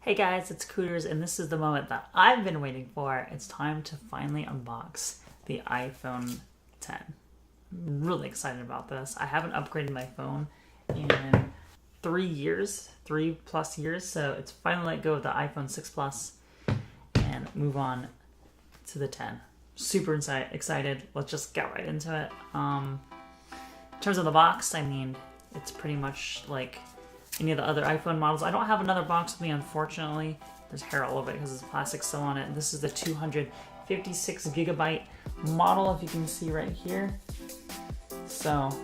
Hey guys, it's Cooterz, and this is the moment that I've been waiting for. It's time to finally unbox the iPhone 10. I'm really excited about this. I haven't upgraded my phone in 3+ years, so it's finally let go of the iPhone 6 Plus and move on to the 10. Super excited. Let's just get right into it. In terms of the box, I mean, it's pretty much like any of the other iPhone models. I don't have another box with me, unfortunately. There's hair all over it because there's plastic still on it. This is the 256 gigabyte model, if you can see right here. So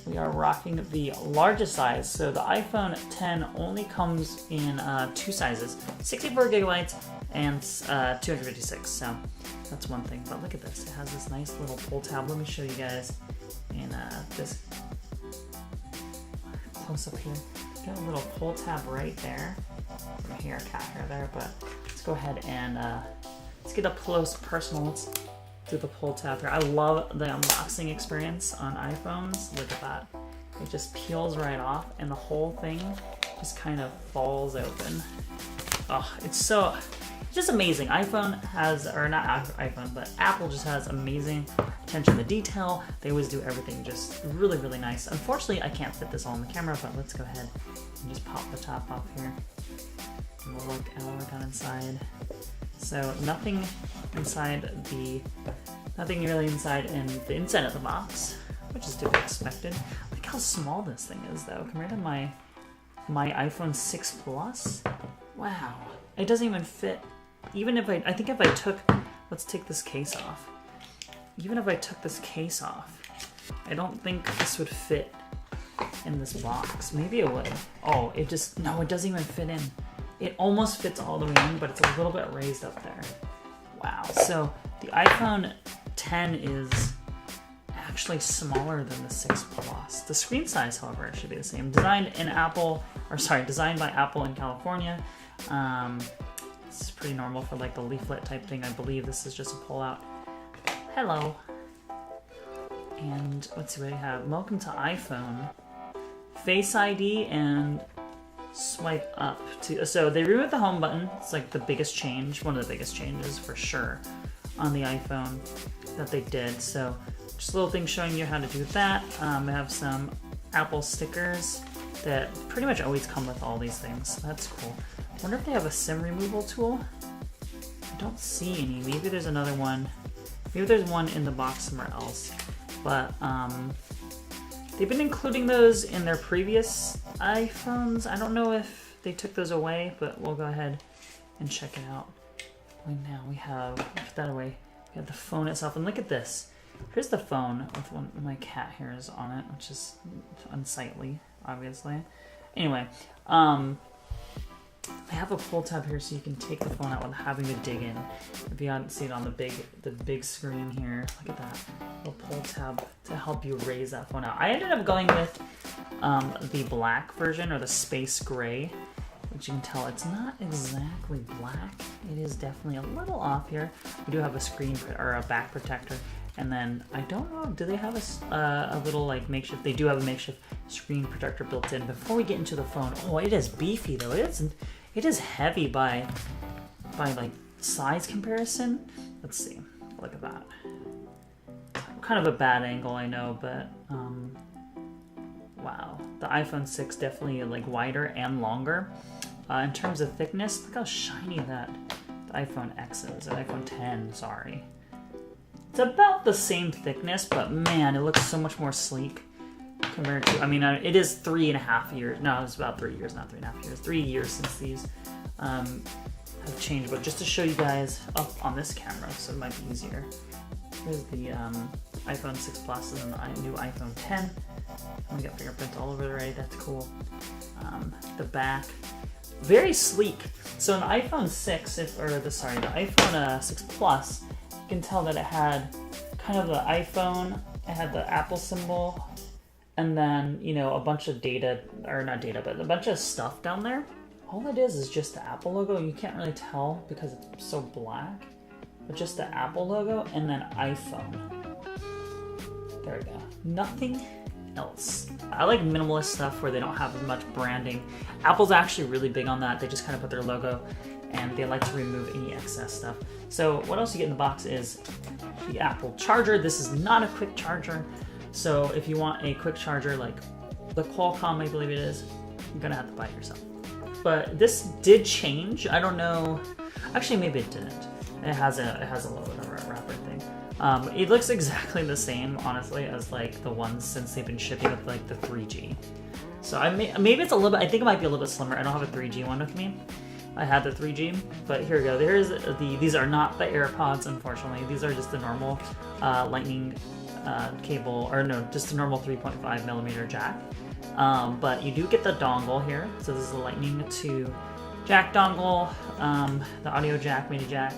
we are rocking the largest size. So the iPhone 10 only comes in two sizes, 64 gigabytes and 256. So that's one thing. But look at this. It has this nice little pull tab. Let me show you guys in this close up here. Got a little pull tab right there. You can hear a cat hair there, but let's go ahead and let's get up close personal. Let's do the pull tab here. I love the unboxing experience on iPhones. Look at that. It just peels right off and the whole thing just kind of falls open. Oh, it's just amazing. iPhone has, or not iPhone, but Apple just has amazing attention to detail. They always do everything just really, really nice. Unfortunately, I can't fit this all in the camera, but let's go ahead and just pop the top off here. And we'll look down inside. So nothing really inside in the inside of the box, which is to be expected. Look how small this thing is though, compared to my iPhone 6 Plus. Wow, it doesn't even fit. Even if I think if I took, let's take this case off. Even if I took this case off, I don't think this would fit in this box. Maybe it would. Oh, no, it doesn't even fit in. It almost fits all the way in, but it's a little bit raised up there. Wow, so the iPhone 10 is actually smaller than the 6 Plus. The screen size, however, should be the same. Designed by Apple in California. It's pretty normal for like the leaflet type thing. I believe this is just a pull-out. Hello. And let's see what I have. Welcome to iPhone. Face ID and swipe up to. So they removed the home button. It's like the biggest change, one of the biggest changes for sure on the iPhone that they did. So just a little thing showing you how to do that. We have some Apple stickers that pretty much always come with all these things. That's cool. I wonder if they have a SIM removal tool. I don't see any. Maybe there's another one. Maybe there's one in the box somewhere else. But they've been including those in their previous iPhones. I don't know if they took those away, but we'll go ahead and check it out. Right now we have, put that away. We have the phone itself, and look at this. Here's the phone with one of my cat hairs on it, which is unsightly, obviously. Anyway, I have a pull tab here so you can take the phone out without having to dig in. If you haven't seen it on the big screen here, look at that little pull tab to help you raise that phone out. I ended up going with the black version, or the space gray, which you can tell it's not exactly black. It is definitely a little off here. We do have a screen or a back protector, and then I don't know, do they have a little like makeshift? They do have a makeshift screen protector built in. Before we get into the phone, oh, it is beefy though. It is heavy by like size comparison. Let's see. Look at that. Kind of a bad angle, I know, but wow. The iPhone 6 definitely like wider and longer. In terms of thickness, look how shiny the iPhone X is. The iPhone 10, sorry. It's about the same thickness, but man, it looks so much more sleek compared to, I mean, it is 3.5 years. No, it's about 3 years, not 3.5 years. 3 years since these have changed. But just to show you guys up on this camera, so it might be easier. Here's the iPhone 6 Plus and then the new iPhone 10. We got fingerprints all over the right. That's cool. The back, very sleek. So an iPhone 6, the iPhone 6 Plus, you can tell that it had kind of the iPhone. It had the Apple symbol. And then, you know, a bunch of data, or not data, but a bunch of stuff down there. All it is just the Apple logo. You can't really tell because it's so black. But just the Apple logo and then iPhone. There we go. Nothing else. I like minimalist stuff where they don't have as much branding. Apple's actually really big on that. They just kind of put their logo and they like to remove any excess stuff. So what else you get in the box is the Apple charger. This is not a quick charger. So if you want a quick charger like the Qualcomm, I believe it is, you're gonna have to buy it yourself. But this did change. I don't know. Actually, maybe it didn't. It has a little bit of a wrapper thing. It looks exactly the same, honestly, as like the ones since they've been shipping with like the 3G. So maybe it's a little bit. I think it might be a little bit slimmer. I don't have a 3G one with me. I had the 3G, but here we go. There's these are not the AirPods, unfortunately. These are just the normal Lightning cable, or no, just a normal 3.5 millimeter jack. But you do get the dongle here. So this is the Lightning to jack dongle, the audio jack, MIDI jack.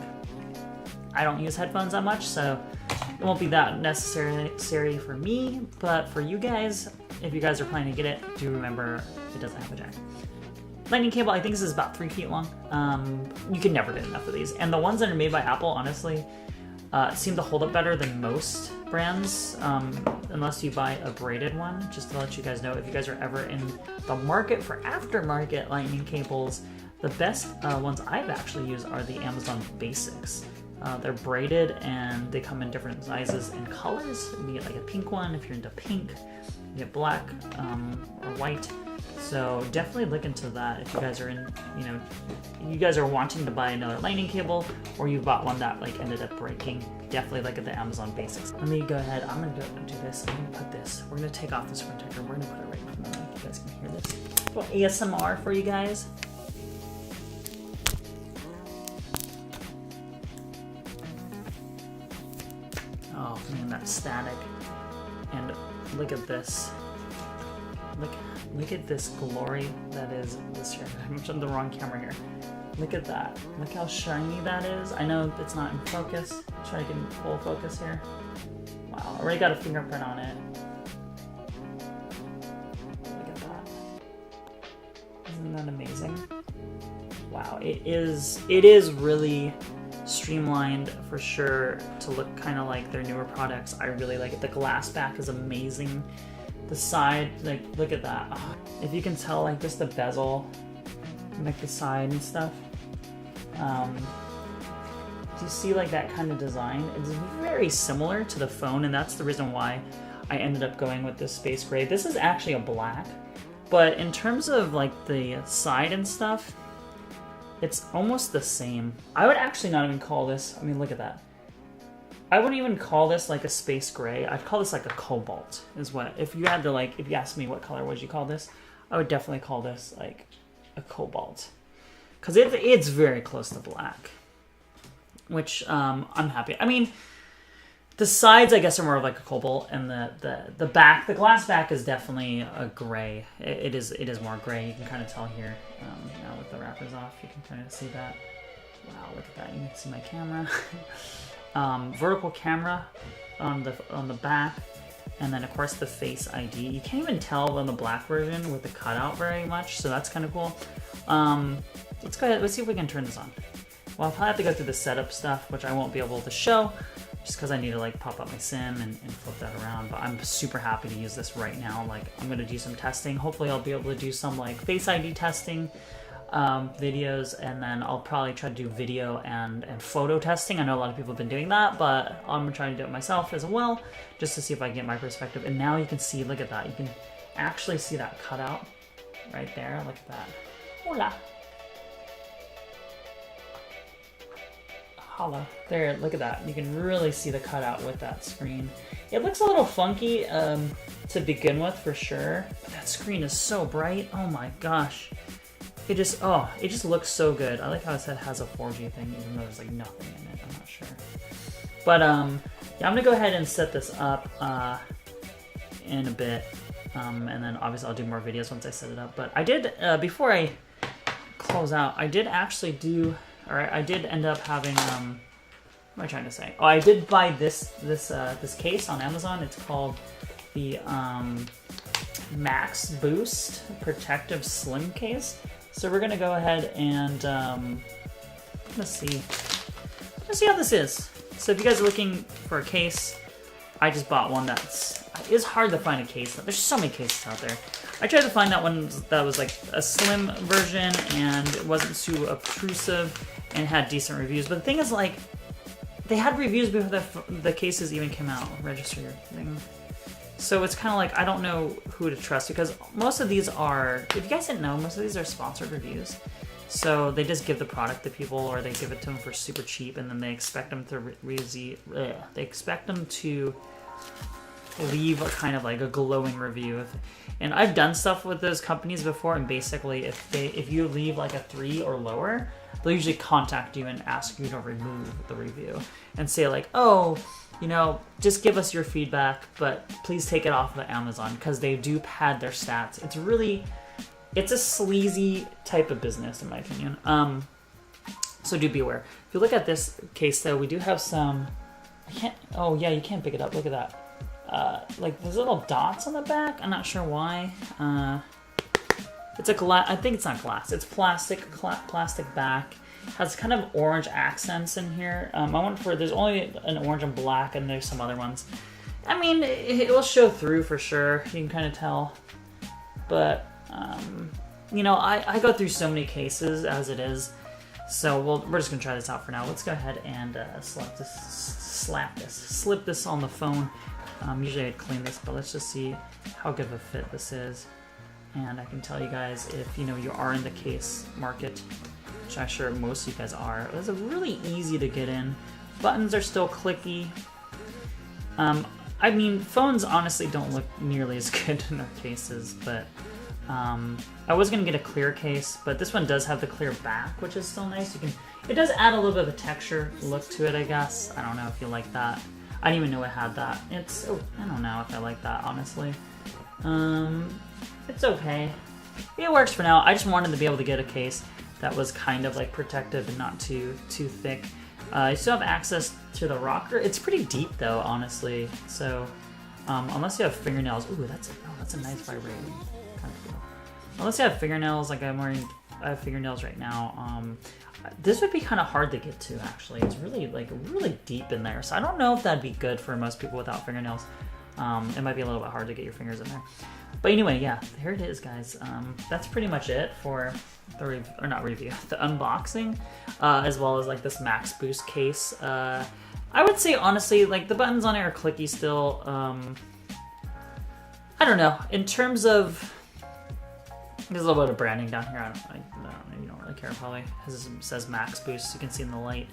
I don't use headphones that much, so it won't be that necessary for me. But for you guys, if you guys are planning to get it, do remember it doesn't have a jack. Lightning cable, I think this is about 3 feet long. You can never get enough of these. And the ones that are made by Apple, honestly, seem to hold up better than most brands, unless you buy a braided one. Just to let you guys know, if you guys are ever in the market for aftermarket Lightning cables, the best ones I've actually used are the Amazon Basics. They're braided and they come in different sizes and colors. You get like a pink one if you're into pink, you get black or white. So definitely look into that if you guys are in, you guys are wanting to buy another Lightning cable, or you bought one that like ended up breaking. Definitely look at the Amazon Basics. Let me go ahead. I'm gonna do this. I'm gonna put this. We're gonna take off the screen protector. We're gonna put it right in front of me. You guys can hear this. A little ASMR for you guys. Oh man, that static. And look at this. Look at this glory that is this here. I'm on the wrong camera here. Look at that. Look how shiny that is. I know it's not in focus. Try to get in full focus here. Wow, already got a fingerprint on it. Look at that. Isn't that amazing? Wow, it is really streamlined for sure to look kind of like their newer products. I really like it. The glass back is amazing. The side, like, look at that. Oh, if you can tell, like, just the bezel, like the side and stuff. Do you see, like, that kind of design? It's very similar to the phone, and that's the reason why I ended up going with this space gray. This is actually a black, but in terms of, like, the side and stuff, it's almost the same. I would actually not even call this, I mean, look at that. I wouldn't even call this like a space gray. I'd call this like a cobalt is what, if you had to like, if you asked me what color would you call this, I would definitely call this like a cobalt. Because it's very close to black, which I'm happy. I mean, the sides I guess are more of like a cobalt, and the back, the glass back is definitely a gray. It is more gray. You can kind of tell here now with the wrappers off. You can kind of see that. Wow, look at that. You can see my camera. Vertical camera on the back, and then of course the Face ID. You can't even tell on the black version with the cutout very much, so that's kind of cool. Let's go ahead. Let's see if we can turn this on. Well, I'll probably have to go through the setup stuff, which I won't be able to show, just because I need to like pop up my SIM and flip that around. But I'm super happy to use this right now. Like, I'm gonna do some testing. Hopefully, I'll be able to do some like Face ID testing. Videos, and then I'll probably try to do video and photo testing. I know a lot of people have been doing that, but I'm gonna try to do it myself as well, just to see if I can get my perspective. And now you can see, look at that, you can actually see that cutout right there. Look at that. Hola. Holla. There, look at that. You can really see the cutout with that screen. It looks a little funky to begin with for sure, but that screen is so bright. Oh my gosh. It just looks so good. I like how it has a 4G thing, even though there's like nothing in it. I'm not sure. But yeah, I'm gonna go ahead and set this up in a bit, and then obviously I'll do more videos once I set it up. But I did before I close out, I did actually do, or I did end up having what am I trying to say? Oh, I did buy this case on Amazon. It's called the Max Boost Protective Slim Case. So we're gonna go ahead and let's see how this is. So if you guys are looking for a case, I just bought one that's, it is hard to find a case. There's so many cases out there. I tried to find that one that was like a slim version and it wasn't too obtrusive and had decent reviews. But the thing is, like, they had reviews before the cases even came out. Register your thing. So it's kind of like, I don't know who to trust because most of these are, if you guys didn't know, most of these are sponsored reviews. So they just give the product to people or they give it to them for super cheap and then they expect them to leave a kind of like a glowing review. And I've done stuff with those companies before, and basically if you leave like a 3 or lower, they'll usually contact you and ask you to remove the review and say like, oh, you know, just give us your feedback, but please take it off of Amazon, because they do pad their stats. It's a sleazy type of business in my opinion. So do be aware. If you look at this case though, we do have some, oh yeah, you can't pick it up, look at that. Like there's little dots on the back. I'm not sure why. It's a glass. I think it's not glass. It's plastic back. Has kind of orange accents in here. I went for. There's only an orange and black, and there's some other ones. I mean, it will show through for sure. You can kind of tell. But you know, I go through so many cases as it is. So we're just gonna try this out for now. Let's go ahead and slip this on the phone. Usually I'd clean this, but let's just see how good of a fit this is. And I can tell you guys, if you know you are in the case market, which I'm sure most of you guys are, it's really easy to get in. Buttons are still clicky. I mean, phones honestly don't look nearly as good in their cases, but I was gonna get a clear case, but this one does have the clear back, which is still nice. It does add a little bit of a texture look to it, I guess. I don't know if you like that. I didn't even know it had that. I don't know if I like that, honestly. It's okay. It works for now. I just wanted to be able to get a case that was kind of like protective and not too thick. You still have access to the rocker. It's pretty deep though, honestly. So unless you have fingernails, ooh, that's a nice vibrating kind of feel. Unless you have fingernails, like I have fingernails right now. This would be kind of hard to get to, actually. It's really deep in there. So I don't know if that'd be good for most people without fingernails. It might be a little bit hard to get your fingers in there. But anyway, yeah, here it is, guys. That's pretty much it for the the unboxing, as well as like this Max Boost case. I would say, honestly, like the buttons on it are clicky still. I don't know. In terms of, there's a little bit of branding down here. You don't really care probably. It says Max Boost, you can see in the light.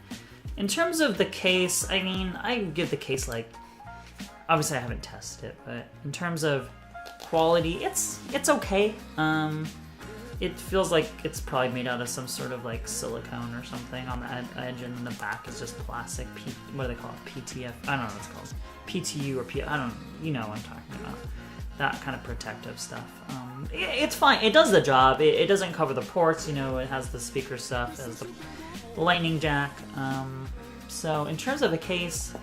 In terms of the case, I mean, I give the case like, obviously I haven't tested it, but in terms of quality, it's okay. It feels like it's probably made out of some sort of like silicone or something on the edge, and then the back is just plastic. What do they call it? PTF? I don't know what it's called. PTU or P? I don't. You know what I'm talking about. That kind of protective stuff. It's fine. It does the job. It doesn't cover the ports. You know, it has the speaker stuff. It has the lightning jack. So in terms of the case,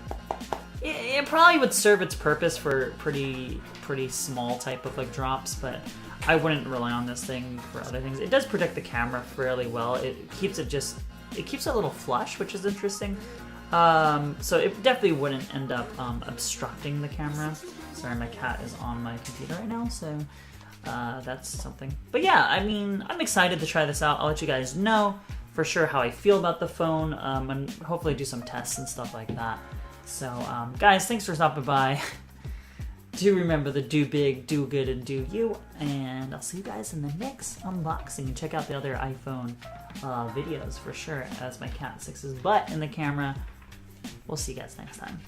it probably would serve its purpose for pretty small type of like drops, but I wouldn't rely on this thing for other things. It does protect the camera fairly well. It keeps it a little flush, which is interesting. So it definitely wouldn't end up obstructing the camera. Sorry, my cat is on my computer right now, so that's something. But yeah, I mean, I'm excited to try this out. I'll let you guys know for sure how I feel about the phone, and hopefully do some tests and stuff like that. So, guys, thanks for stopping by. Do remember to do big, do good, and do you. And I'll see you guys in the next unboxing. And check out the other iPhone videos for sure, as my cat sticks his butt in the camera. We'll see you guys next time.